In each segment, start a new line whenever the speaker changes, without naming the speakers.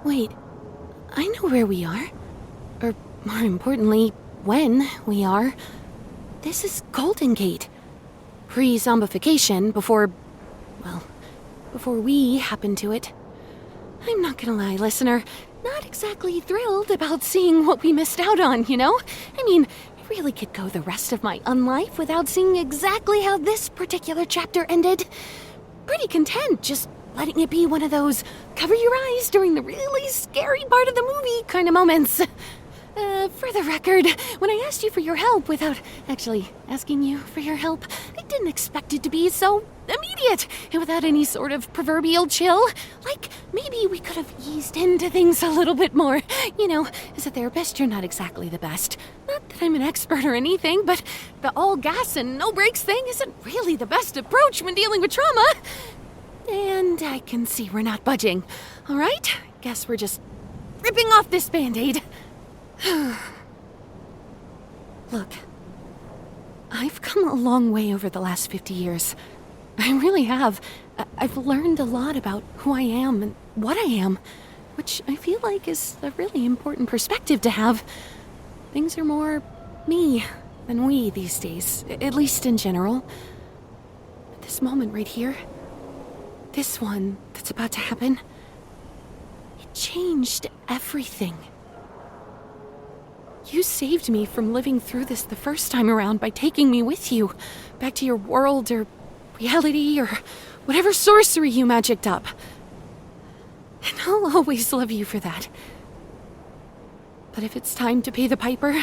Wait, I know where we are. Or, more importantly, when we are. This is Golden Gate. Pre-zombification, before we happened to it. I'm not gonna lie, listener. Not exactly thrilled about seeing what we missed out on, you know? I mean, I really could go the rest of my unlife without seeing exactly how this particular chapter ended. Pretty content just letting it be one of those cover your eyes during the really scary part of the movie kind of moments. For the record, when I asked you for your help without actually asking you for your help, I didn't expect it to be so immediate and without any sort of proverbial chill. Like, maybe we could have eased into things a little bit more. You know, as a therapist, you're not exactly the best. Not that I'm an expert or anything, but the all gas and no brakes thing isn't really the best approach when dealing with trauma. And I can see we're not budging. All right? Guess we're just ripping off this Band-Aid. Look, I've come a long way over the last 50 years. I really have. I've learned a lot about who I am and what I am, which I feel like is a really important perspective to have. Things are more me than we these days, at least in general. But this moment right here, this one that's about to happen, it changed everything. You saved me from living through this the first time around by taking me with you, back to your world or reality or whatever sorcery you magicked up. And I'll always love you for that. But if it's time to pay the piper,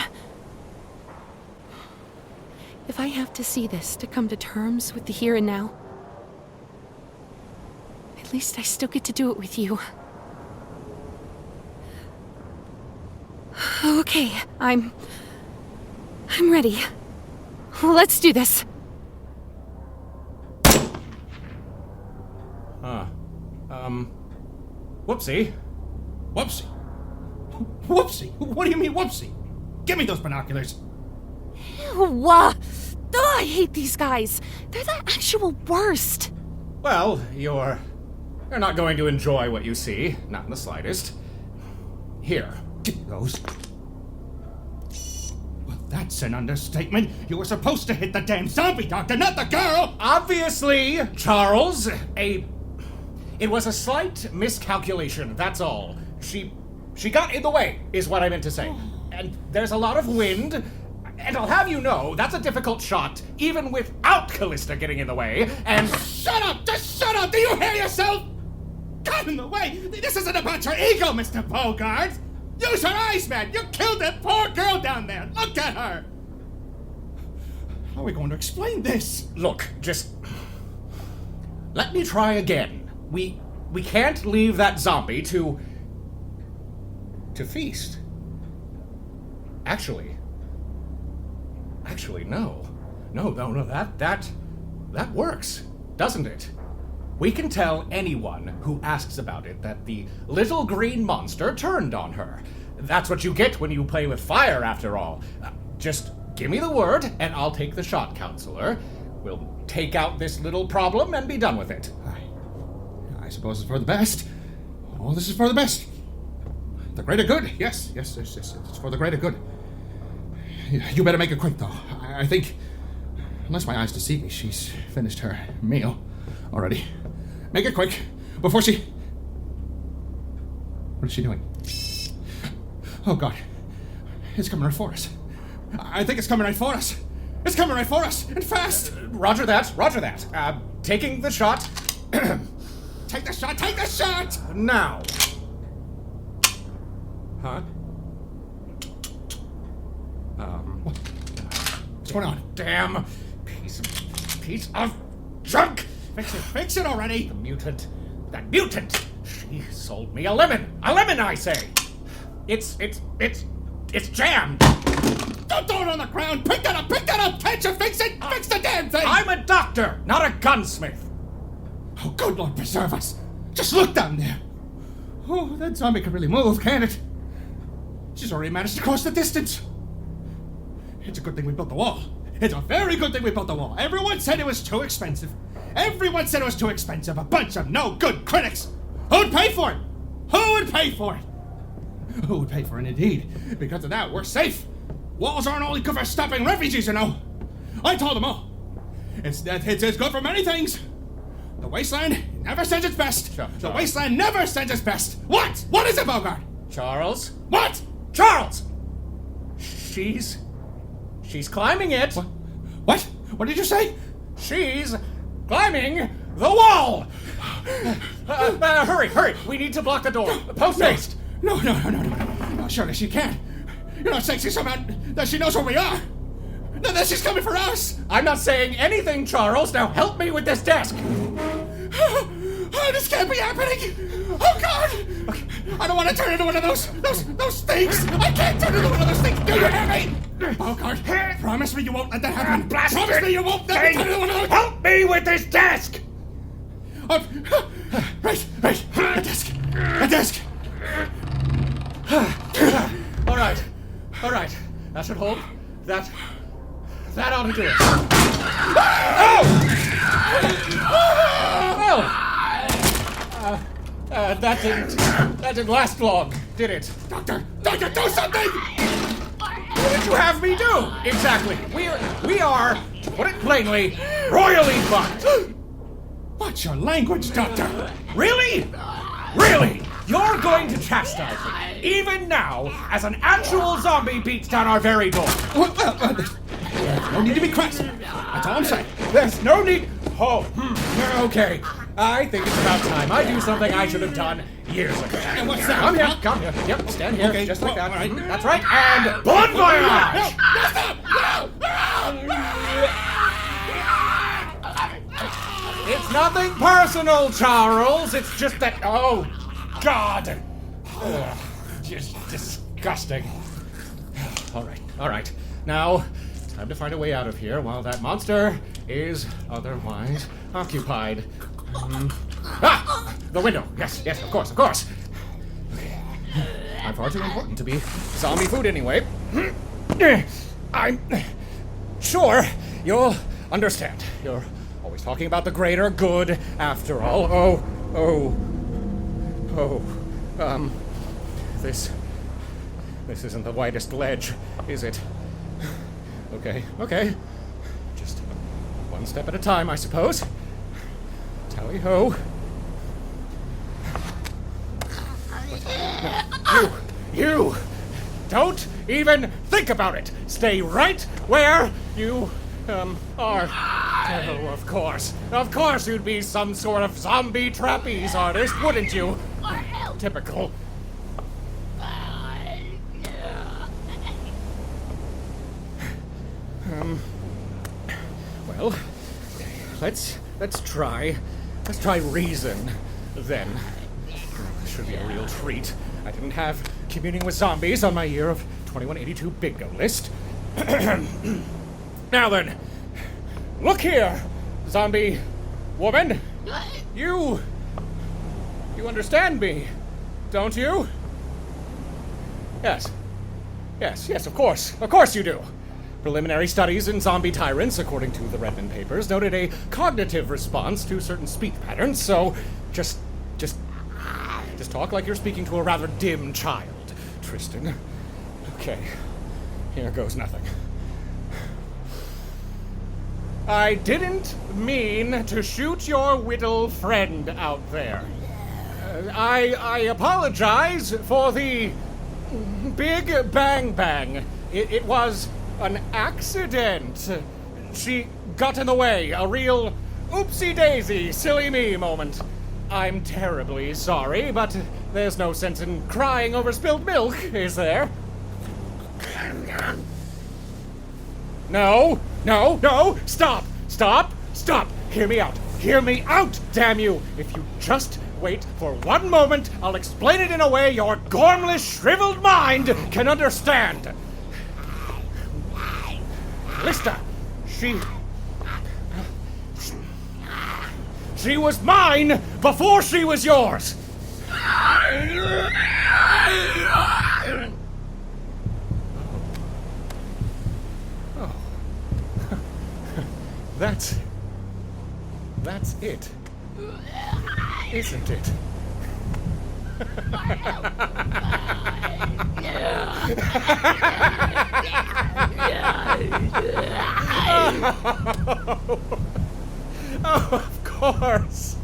if I have to see this to come to terms with the here and now, at least I still get to do it with you. Okay, I'm ready. Let's do this.
Whoopsie. Whoopsie? Whoopsie? What do you mean, whoopsie? Give me those binoculars.
Ew, I hate these guys. They're the actual worst.
Well, you're not going to enjoy what you see. Not in the slightest. Here, give those. Well, that's an understatement. You were supposed to hit the damn zombie doctor, not the girl! Obviously, Charles, it was a slight miscalculation, that's all. She got in the way, is what I meant to say. And there's a lot of wind, and I'll have you know, that's a difficult shot, even without Callista getting in the way, and... Shut up! Just shut up! Do you hear yourself? Got in the way? This isn't about your ego, Mr. Bogart! Use your eyes, man! You killed that poor girl down there! Look at her! How are we going to explain this? Look, just... let me try again. We can't leave that zombie to feast. Actually, no. No, that works, doesn't it? We can tell anyone who asks about it that the little green monster turned on her. That's what you get when you play with fire, after all. Just give me the word, and I'll take the shot, counselor. We'll take out this little problem and be done with it. I suppose it's for the best. Oh, this is for the best. The greater good. Yes. It's for the greater good. You better make it quick, though. I think, unless my eyes deceive me, she's finished her meal already. Make it quick, before she... What is she doing? Oh, God. It's coming right for us. I think it's coming right for us. It's coming right for us, and fast! Roger that. Taking the shot. Take the shot! Now. Huh? What's going on? Damn piece of junk! Fix it already! That mutant! She sold me a lemon! A lemon, I say! It's jammed! Don't throw it on the ground! Pick that up! Can't you fix it? Fix the damn thing! I'm a doctor, not a gunsmith! Oh, good Lord preserve us! Just look down there! Oh, that zombie can really move, can't it? She's already managed to cross the distance! It's a good thing we built the wall. It's a very good thing we built the wall. Everyone said it was too expensive. A bunch of no good critics. Who'd pay for it? Who would pay for it? Who would pay for it indeed? Because of that, we're safe. Walls aren't only good for stopping refugees, you know. I told them all. It's good for many things. The wasteland never sends its best. The wasteland never sends its best. What? What is it, Bogart?
Charles?
What?
Charles! She's climbing it.
What? What did you say?
She's climbing the wall! Hurry! We need to block the door. Post haste!
No, surely she can't. You're not saying she's somehow that she knows where we are? No, that she's coming for us!
I'm not saying anything, Charles. Now help me with this desk!
Oh, this can't be happening! Oh, God! Okay. I don't want to turn into one of those things! I can't turn into one of those things! Do you hear me? Bogart, promise me you won't let that happen! Promise me you won't let me turn into one of those...
Help me with this desk!
Right. A desk!
All right. That should hold. That ought to do it. That didn't last long, did it?
Doctor, do something!
What did you have me do? Exactly. We are, to put it plainly, royally fucked.
What's your language, Doctor?
Really? You're going to chastise me, even now, as an actual zombie beats down our very door.
No need to be crass. That's all I'm saying.
There's no need... Okay. I think it's about time I do something I should have done years ago.
And what's that?
Come here. Yep, stand here,
Okay,
just like that.
all right.
That's right. And bon voyage!
No!
It's nothing personal, Charles. It's just that... Oh, God. Ugh, just disgusting. All right. Now, time to find a way out of here while that monster is otherwise occupied. The window. Yes, of course. Okay. I'm far too important to be zombie food anyway. I'm sure you'll understand. You're always talking about the greater good, after all. This isn't the widest ledge, is it? Okay. Just one step at a time, I suppose. Tally-ho. No, you! Don't even think about it! Stay right where you, are. Oh, of course. Of course you'd be some sort of zombie trapeze artist, wouldn't you? Typical. Well, let's try reason, then. This should be a real treat. I didn't have communing with zombies on my year of 2182 bingo list. Now then, look here, zombie woman. You understand me, don't you? Yes, of course. Of course you do. Preliminary studies in zombie tyrants, according to the Redmond papers, noted a cognitive response to certain speech patterns, so just talk like you're speaking to a rather dim child, Tristan. Okay, here goes nothing. I didn't mean to shoot your whittle friend out there. I apologize for the big bang. It was an accident. She got in the way. A real oopsie-daisy, silly me moment. I'm terribly sorry, but there's no sense in crying over spilled milk, is there? No! Stop! Hear me out, damn you! If you just wait for one moment, I'll explain it in a way your gormless, shriveled mind can understand. Lister, she was mine before she was yours. Oh. That's it. Isn't it? Of course.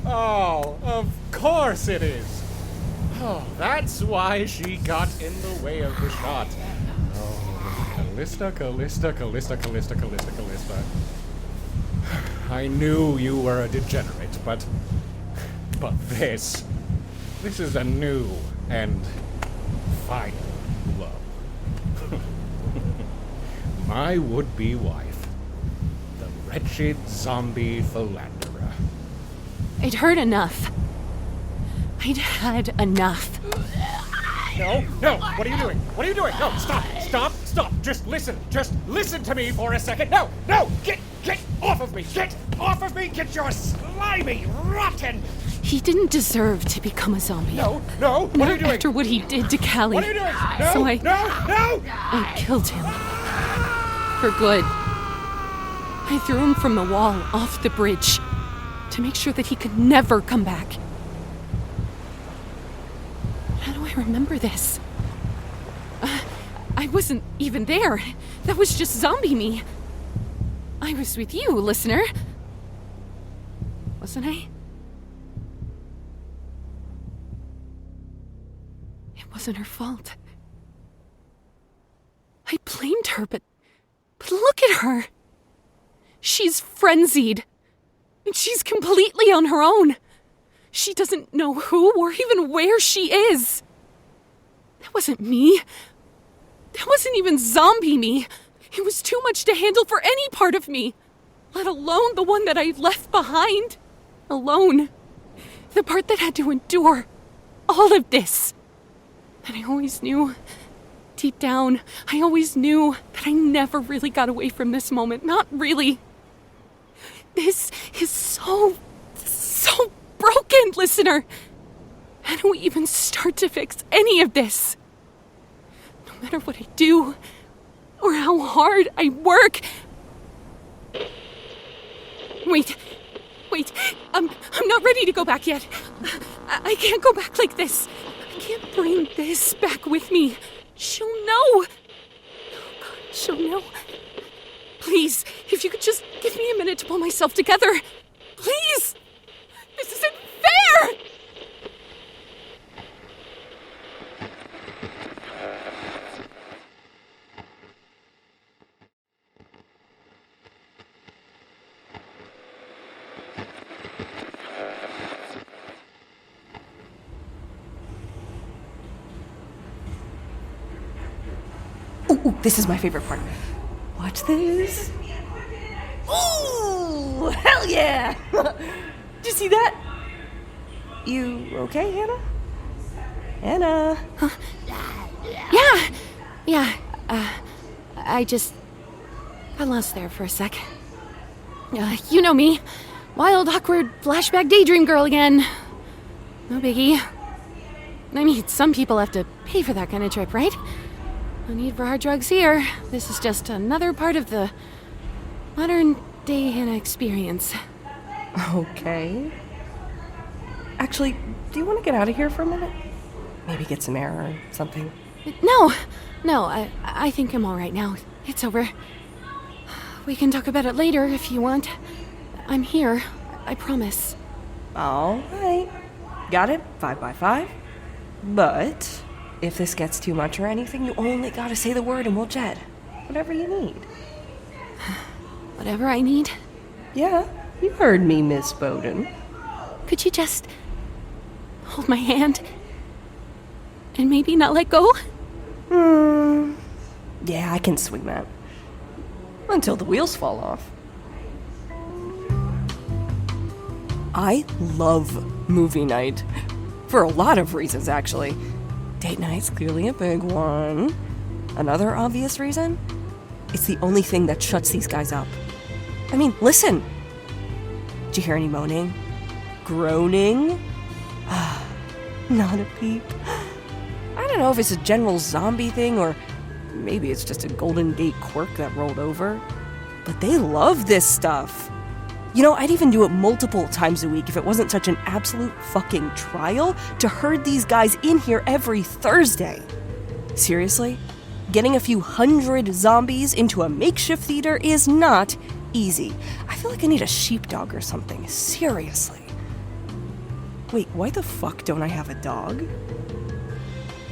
Oh, of course it is. Oh, that's why she got in the way of the shot. Oh, Callista. I knew you were a degenerate, but this is a new and final love. My would-be wife, the wretched zombie philanderer.
I'd heard enough. I'd had enough.
No, what are you doing? What are you doing? No, stop. Just listen to me for a second. No, get off of me. Get off of me. Get your slimy, rotten.
He didn't deserve to become a zombie.
No, what are you doing?
After what he did to Cali.
What are you doing?
So
No.
I killed him. For good. I threw him from the wall off the bridge to make sure that he could never come back. How do I remember this? I wasn't even there. That was just zombie me. I was with you, listener. Wasn't I? It wasn't her fault. I blamed her, but look at her. She's frenzied. And she's completely on her own. She doesn't know who or even where she is. That wasn't me. That wasn't even zombie me. It was too much to handle for any part of me, let alone the one that I left behind. Alone. The part that had to endure all of this. And I always knew, deep down, I always knew that I never really got away from this moment. Not really. This is so broken, listener. How do we even start to fix any of this? No matter what I do, or how hard I work. Wait. I'm not ready to go back yet. I can't go back like this. I can't bring this back with me. She'll know. Oh God, she'll know. Please, if you could just give me a minute to pull myself together. Please! This isn't fair!
Ooh, this is my favorite part. Watch this. Ooh, hell yeah! Did you see that? You okay, Hannah? Hannah?
Huh? Yeah. I just got lost there for a sec. You know me. Wild, awkward, flashback daydream girl again. No biggie. I mean, some people have to pay for that kind of trip, right? No need for hard drugs here. This is just another part of the modern-day Hannah experience.
Okay. Actually, do you want to get out of here for a minute? Maybe get some air or something?
No, I think I'm all right now. It's over. We can talk about it later if you want. I'm here, I promise.
All right. Got it, 5 by 5. But if this gets too much or anything, you only gotta say the word and we'll jet. Whatever you need.
Whatever I need?
Yeah, you heard me, Miss Boulton.
Could you just hold my hand and maybe not let go?
Yeah, I can swing that. Until the wheels fall off. I love movie night. For a lot of reasons, actually. Date night's clearly a big one. Another obvious reason? It's the only thing that shuts these guys up. I mean, listen. Did you hear any moaning? Groaning? Not a peep. I don't know if it's a general zombie thing or maybe it's just a Golden Gate quirk that rolled over. But they love this stuff. I'd even do it multiple times a week if it wasn't such an absolute fucking trial to herd these guys in here every Thursday. Seriously? Getting a few hundred zombies into a makeshift theater is not easy. I feel like I need a sheepdog or something. Seriously. Wait, why the fuck don't I have a dog?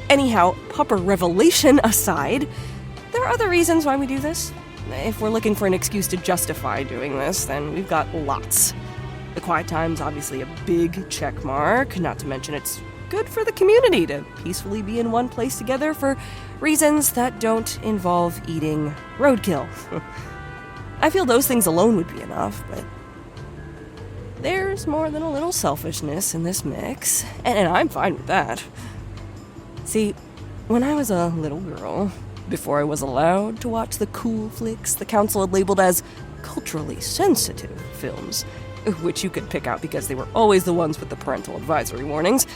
Anyhow, Popper revelation aside, there are other reasons why we do this. If we're looking for an excuse to justify doing this, then we've got lots. The quiet time's obviously a big check mark, not to mention it's good for the community to peacefully be in one place together for reasons that don't involve eating roadkill. I feel those things alone would be enough, but there's more than a little selfishness in this mix, and I'm fine with that. See, when I was a little girl, before I was allowed to watch the cool flicks the council had labeled as culturally sensitive films, which you could pick out because they were always the ones with the parental advisory warnings,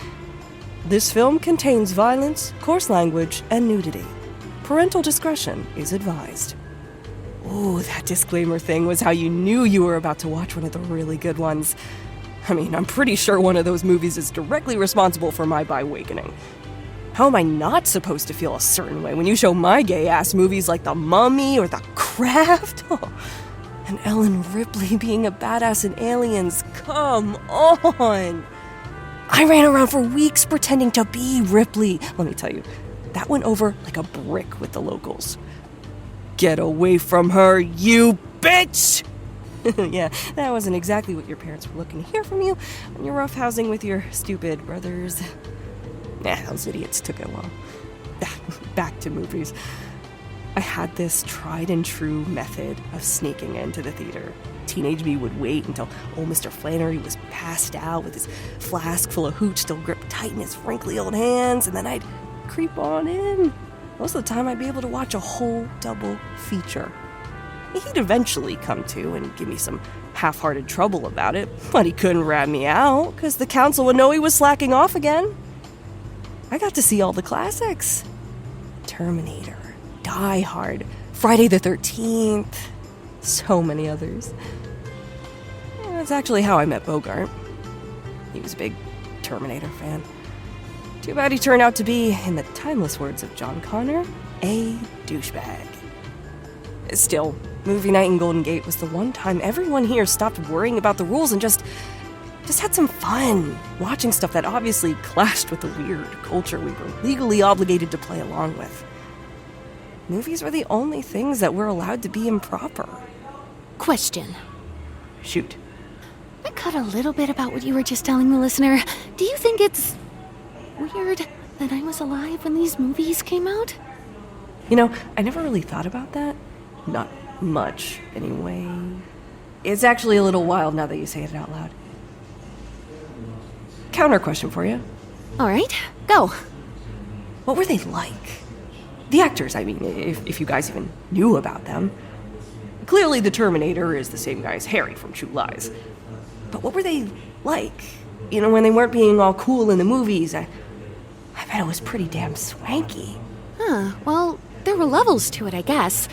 this film contains violence, coarse language, and nudity. Parental discretion is advised. Ooh, that disclaimer thing was how you knew you were about to watch one of the really good ones. I mean, I'm pretty sure one of those movies is directly responsible for my bi-awakening. How am I not supposed to feel a certain way when you show my gay-ass movies like The Mummy or The Craft? Oh, and Ellen Ripley being a badass in Aliens, come on! I ran around for weeks pretending to be Ripley. Let me tell you, that went over like a brick with the locals. Get away from her, you bitch! Yeah, that wasn't exactly what your parents were looking to hear from you when you're roughhousing with your stupid brothers. Those idiots took it well. Back to movies. I had this tried and true method of sneaking into the theater. Teenage me would wait until old Mr. Flannery was passed out with his flask full of hooch still gripped tight in his wrinkly old hands, and then I'd creep on in. Most of the time I'd be able to watch a whole double feature. He'd eventually come to and give me some half-hearted trouble about it, but he couldn't rat me out, because the council would know he was slacking off again. I got to see all the classics. Terminator, Die Hard, Friday the 13th, so many others. That's actually how I met Bogart. He was a big Terminator fan. Too bad he turned out to be, in the timeless words of John Connor, a douchebag. Still, movie night in Golden Gate was the one time everyone here stopped worrying about the rules and just had some fun, watching stuff that obviously clashed with the weird culture we were legally obligated to play along with. Movies were the only things that were allowed to be improper.
Question.
Shoot.
I caught a little bit about what you were just telling the listener. Do you think it's weird that I was alive when these movies came out?
I never really thought about that. Not much, anyway. It's actually a little wild now that you say it out loud. Counter question for you.
All right, go.
What were they like? The actors, I mean, if you guys even knew about them. Clearly the Terminator is the same guy as Harry from True Lies. But what were they like? When they weren't being all cool in the movies, I bet it was pretty damn swanky.
Well, there were levels to it, I guess.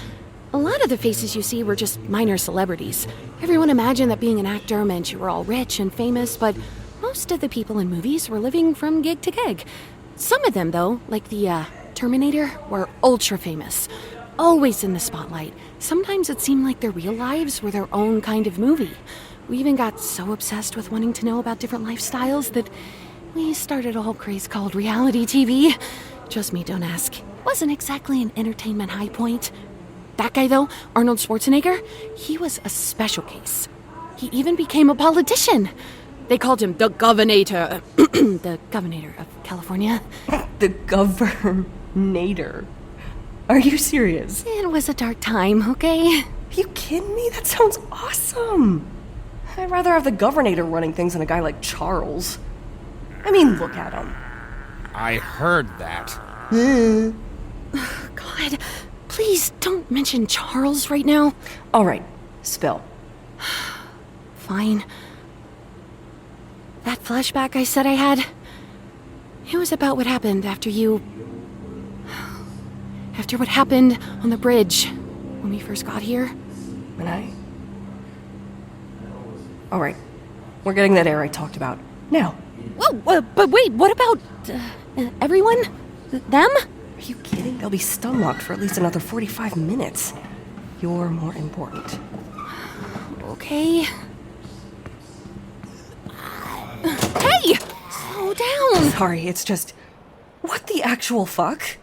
A lot of the faces you see were just minor celebrities. Everyone imagined that being an actor meant you were all rich and famous, but most of the people in movies were living from gig to gig. Some of them, though, like the Terminator, were ultra famous. Always in the spotlight. Sometimes it seemed like their real lives were their own kind of movie. We even got so obsessed with wanting to know about different lifestyles that we started a whole craze called reality TV. Trust me, don't ask. Wasn't exactly an entertainment high point. That guy, though, Arnold Schwarzenegger, he was a special case. He even became a politician. They called him the Governator, the Governor of California.
The Governator? Are you serious?
It was a dark time, okay?
Are you kidding me? That sounds awesome. I'd rather have the Governator running things than a guy like Charles. I mean, look at him.
I heard that.
God, please don't mention Charles right now.
All right, spill.
Fine. That flashback I said I had, it was about what happened after what happened on the bridge when we first got here.
When I All right. We're getting that air I talked about. Now.
Whoa, but wait, what about everyone? Them?
Are you kidding? They'll be stun-locked for at least another 45 minutes. You're more important.
Okay. Hey! Slow down!
Sorry, it's just... What the actual fuck?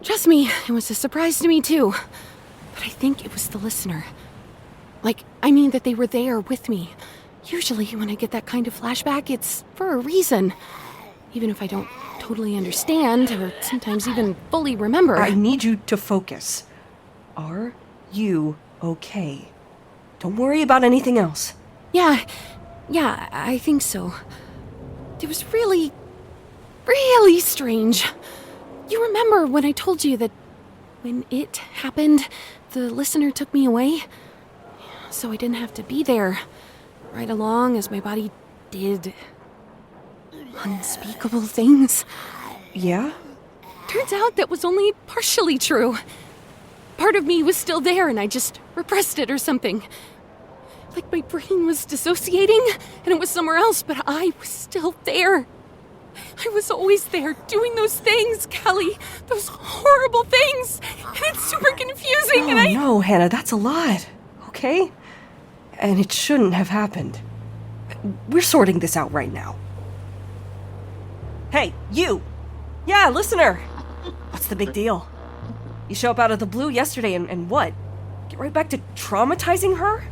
Trust me, it was a surprise to me too. But I think it was the listener. I mean that they were there with me. Usually when I get that kind of flashback, it's for a reason. Even if I don't totally understand, or sometimes even fully remember.
I need you to focus. Are you okay? Don't worry about anything else.
Yeah, I think so. It was really strange. You remember when I told you that when it happened, the listener took me away? So I didn't have to be there, right along as my body did unspeakable things.
Yeah?
Turns out that was only partially true. Part of me was still there and I just repressed it or something. Like my brain was dissociating and it was somewhere else, but I was still there. I was always there doing those things, Cali. Those horrible things. And it's super confusing and
No, Hannah, that's a lot. Okay? And it shouldn't have happened. We're sorting this out right now. Hey, you! Yeah, listener! What's the big deal? You show up out of the blue yesterday and what? Get right back to traumatizing her?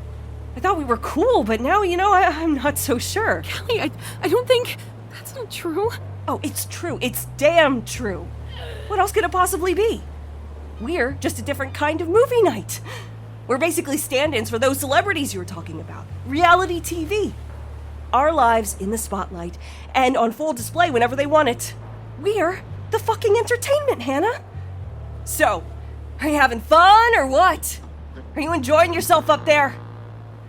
I thought we were cool, but now, I'm not so sure.
Cali, I don't think... That's not true.
Oh, it's true. It's damn true. What else could it possibly be? We're just a different kind of movie night. We're basically stand-ins for those celebrities you were talking about. Reality TV. Our lives in the spotlight and on full display whenever they want it. We're the fucking entertainment, Hannah. So, are you having fun or what? Are you enjoying yourself up there?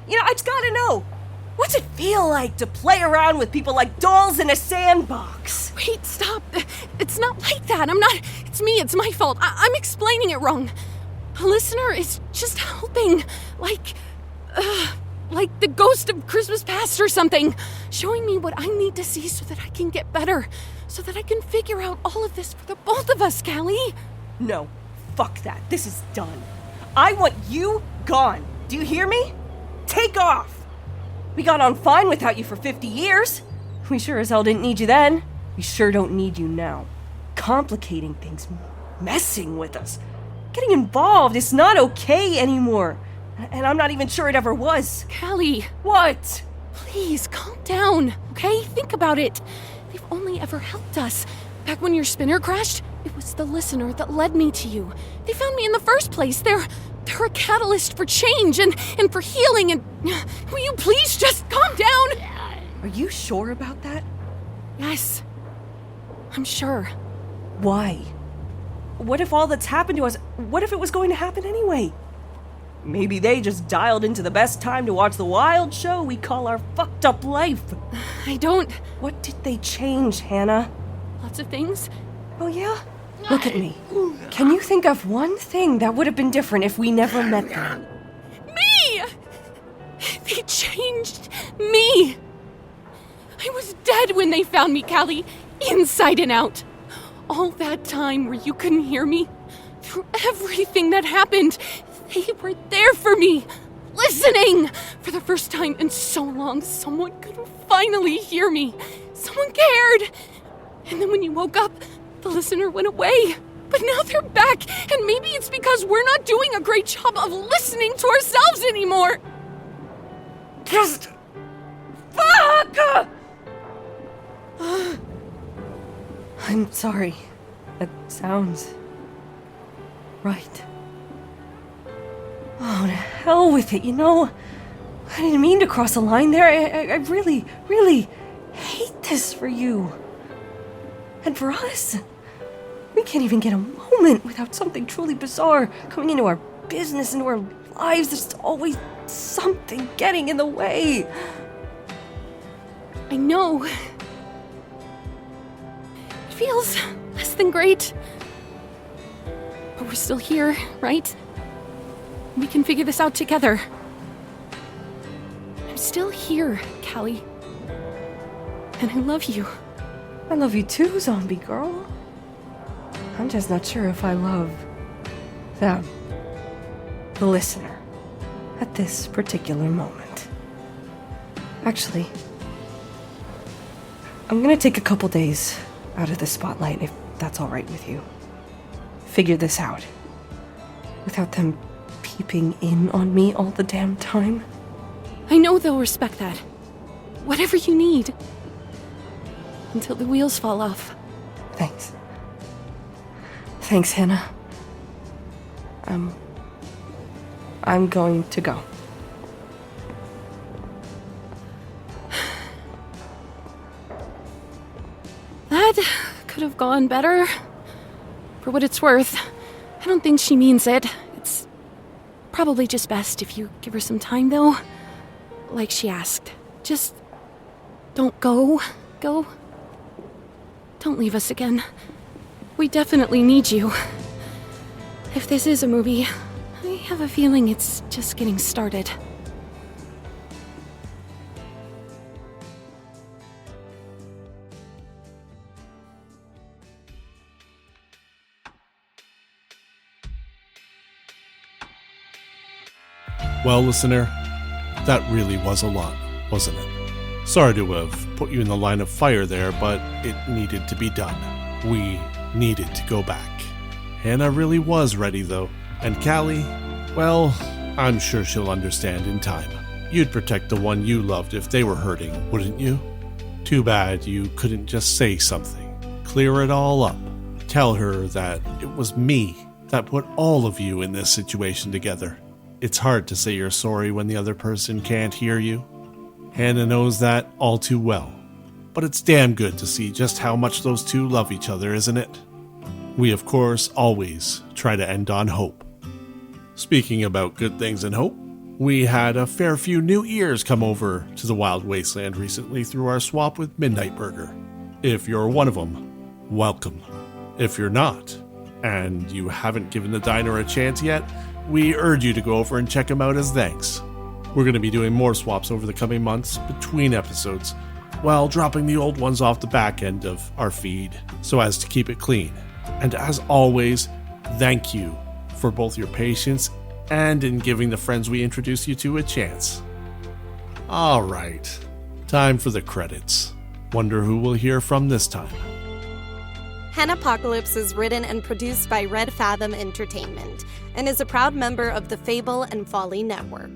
I just gotta know. What's it feel like to play around with people like dolls in a sandbox?
Wait, stop. It's not like that. I'm not... It's me. It's my fault. I'm explaining it wrong. A listener is just helping. Like the ghost of Christmas past or something. Showing me what I need to see so that I can get better. So that I can figure out all of this for the both of us, Cali.
No. Fuck that. This is done. I want you gone. Do you hear me? Take off. We got on fine without you for 50 years. We sure as hell didn't need you then. We sure don't need you now. Complicating things, messing with us. Getting involved is not okay anymore. And I'm not even sure it ever was.
Cali.
What?
Please, calm down, okay? Think about it. They've only ever helped us. Back when your spinner crashed, it was the listener that led me to you. They found me in the first place. They're a catalyst for change and for healing and... Will you please just calm down?
Are you sure about that?
Yes. I'm sure.
Why? What if all that's happened to us... What if it was going to happen anyway? Maybe they just dialed into the best time to watch the wild show we call our fucked up life.
I don't...
What did they change, Hannah?
Lots of things.
Oh, yeah? Look at me. Can you think of one thing that would have been different if we never met them?
Me! They changed me! I was dead when they found me, Cali. Inside and out. All that time where you couldn't hear me. Through everything that happened, they were there for me. Listening! For the first time in so long, someone could finally hear me. Someone cared. And then when you woke up, the listener went away. But now they're back, and maybe it's because we're not doing a great job of listening to ourselves anymore.
Just... Fuck! I'm sorry. That sounds... right. Oh, to hell with it, I didn't mean to cross a line there. I really, really hate this for you. And for us. We can't even get a moment without something truly bizarre coming into our business, into our lives. There's always something getting in the way.
I know. It feels less than great. But we're still here, right? We can figure this out together. I'm still here, Cali. And I love you.
I love you too, zombie girl. I'm just not sure if I love them, the listener, at this particular moment. Actually, I'm gonna take a couple days out of the spotlight, if that's all right with you. Figure this out without them peeping in on me all the damn time.
I know they'll respect that. Whatever you need. Until the wheels fall off.
Thanks. Thanks, Hannah. I'm going to go.
That could have gone better. For what it's worth, I don't think she means it. It's probably just best if you give her some time, though. Like she asked. Just don't go. Don't leave us again. We definitely need you. If this is a movie, I have a feeling it's just getting started.
Well, listener, that really was a lot, wasn't it? Sorry to have put you in the line of fire there, but it needed to be done. We needed to go back. Hannah really was ready, though. And Cali, well, I'm sure she'll understand in time. You'd protect the one you loved if they were hurting, wouldn't you? Too bad you couldn't just say something. Clear it all up. Tell her that it was me that put all of you in this situation together. It's hard to say you're sorry when the other person can't hear you. Hannah knows that all too well. But it's damn good to see just how much those two love each other, isn't it? We, of course, always try to end on hope. Speaking about good things and hope, we had a fair few new ears come over to the Wild Wasteland recently through our swap with Midnight Burger. If you're one of them, welcome. If you're not, and you haven't given the diner a chance yet, we urge you to go over and check them out as thanks. We're going to be doing more swaps over the coming months between episodes, while dropping the old ones off the back end of our feed, so as to keep it clean. And as always, thank you for both your patience and in giving the friends we introduce you to a chance. Alright, time for the credits. Wonder who we'll hear from this time.
Hannahpocalypse is written and produced by Red Fathom Entertainment and is a proud member of the Fable and Folly Network.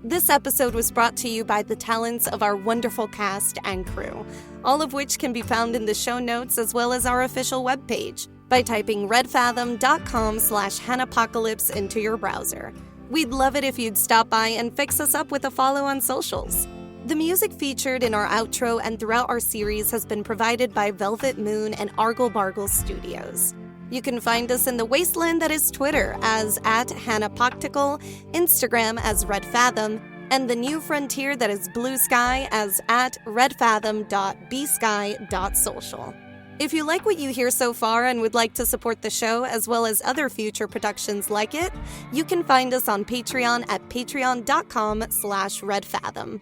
This episode was brought to you by the talents of our wonderful cast and crew, all of which can be found in the show notes as well as our official webpage by typing redfathom.com/Hannahpocalypse into your browser. We'd love it if you'd stop by and fix us up with a follow on socials. The music featured in our outro and throughout our series has been provided by Velvet Moon and Argle Bargle Studios. You can find us in the wasteland that is Twitter as @Hannahpocalypse, Instagram as Red Fathom, and the new frontier that is Blue Sky as @redfathom.bsky.social. If you like what you hear so far and would like to support the show as well as other future productions like it, you can find us on Patreon at patreon.com/redfathom.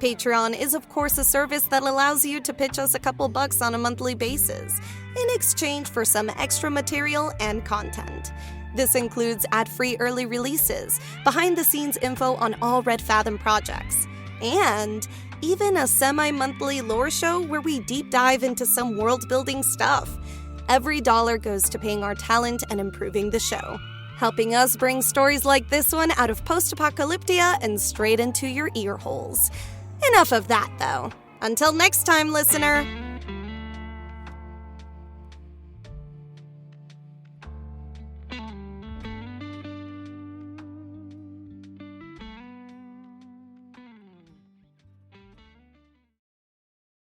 Patreon is of course a service that allows you to pitch us a couple bucks on a monthly basis in exchange for some extra material and content. This includes ad-free early releases, behind-the-scenes info on all Red Fathom projects, and even a semi-monthly lore show where we deep dive into some world-building stuff. Every dollar goes to paying our talent and improving the show, helping us bring stories like this one out of post-apocalyptia and straight into your ear holes. Enough of that, though. Until next time, listener.